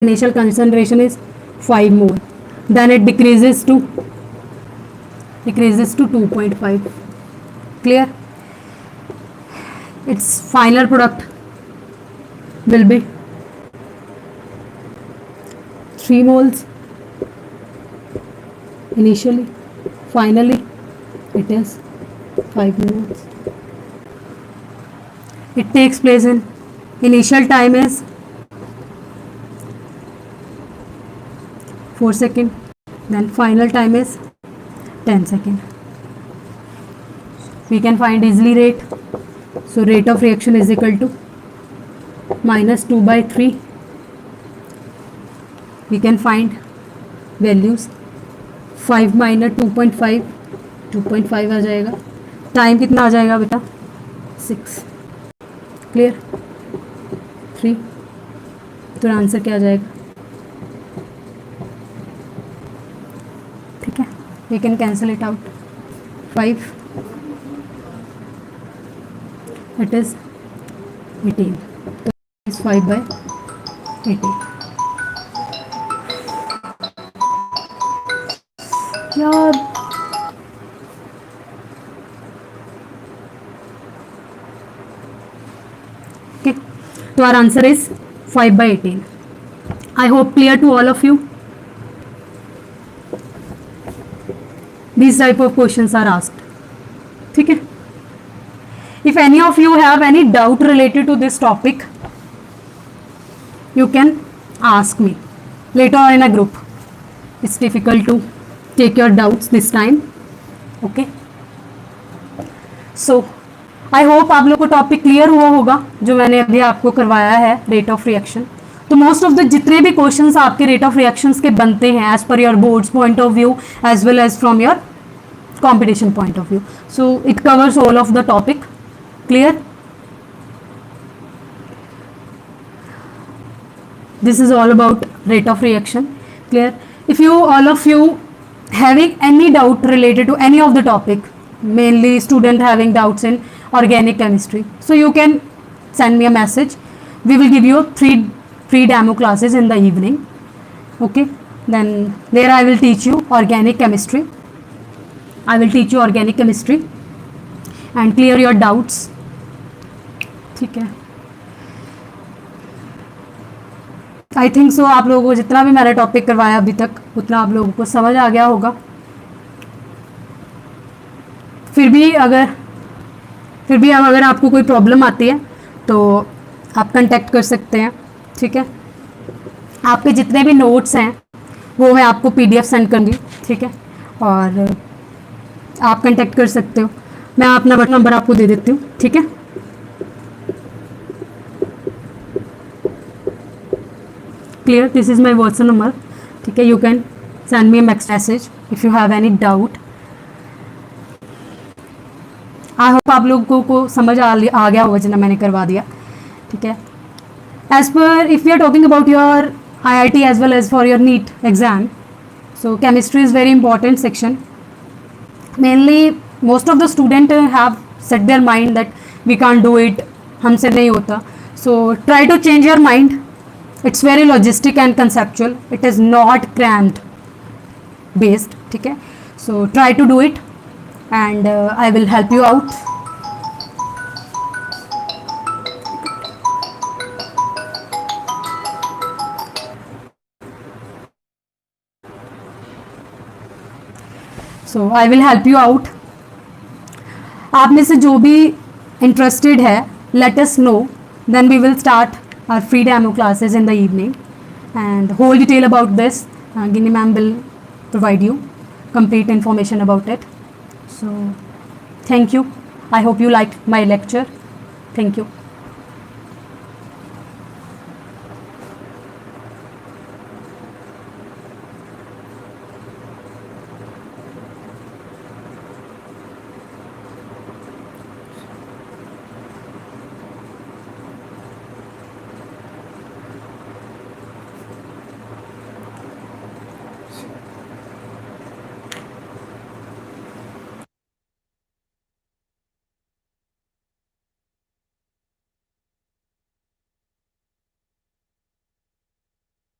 initial concentration is 5 mole, then it decreases to 2.5. Clear? Its final product will be 3 moles initially, finally it is 5 moles. It takes place in initial time is 4 seconds, then final time is 10 seconds. We can find easily rate. So rate of reaction is equal to minus 2 by 3. We can find values 5 minus 2.5, 2.5 आ जाएगा. Time कितना आ जाएगा बेटा? 6. Clear? 3. तो answer क्या आ जाएगा? ठीक है, we can cancel it out. 5, it is 18. So it is 5 by 18. यार okay, so our answer is 5 by 18. I hope clear to all of you. These type of questions are asked. ठीक है? If any of you have any doubt related to this topic, you can ask me later in a group. It's difficult to take your doubts this time. Okay? So, I hope आप लोग को topic clear हुआ होगा जो मैंने अभी आपको करवाया है रेट ऑफ रिएक्शन. तो मोस्ट ऑफ द जितने भी क्वेश्चंस आपके रेट ऑफ रिएक्शंस के बनते हैं as per your boards point of view as well as from your competition point of view. So it covers all of the topic. Clear? This is all about rate of reaction. Clear? If you all of you having any doubt related to any of the topic, mainly student having doubts in organic chemistry, so you can send me a message. We will give you 3 free demo classes in the evening. Okay? Then there I will teach you organic chemistry. I will teach you organic chemistry and clear your doubts. ठीक है? I think so आप लोगों को जितना भी मैंने topic करवाया अभी तक उतना आप लोगों को समझ आ गया होगा. फिर भी अगर आपको कोई प्रॉब्लम आती है तो आप कांटेक्ट कर सकते हैं. ठीक है? आपके जितने भी नोट्स हैं वो मैं आपको PDF सेंड करूँगी. ठीक है? और आप कांटेक्ट कर सकते हो. मैं अपना नंबर आपको दे देती हूँ. ठीक है? Clear? This is my WhatsApp number. ठीक है? You can send me message if you have any doubt. I hope आप लोगों को समझ आ गया होगा जितना मैंने करवा दिया. ठीक है? As per if you are talking about your IIT as well as for your NEET exam, so chemistry is very important section. Mainly most of the student have set their mind that we can't do it, हमसे नहीं होता. So try to change your mind. It's very logistic and conceptual. It is not cramped based. ठीक है? So try to do it and I will help you out. So I will help you out. आप में से जो भी interested है, let us know. Then we will start our free demo classes in the evening. And whole detail about this, Ginny ma'am will provide you complete information about it. So thank you. I hope you liked my lecture. Thank you.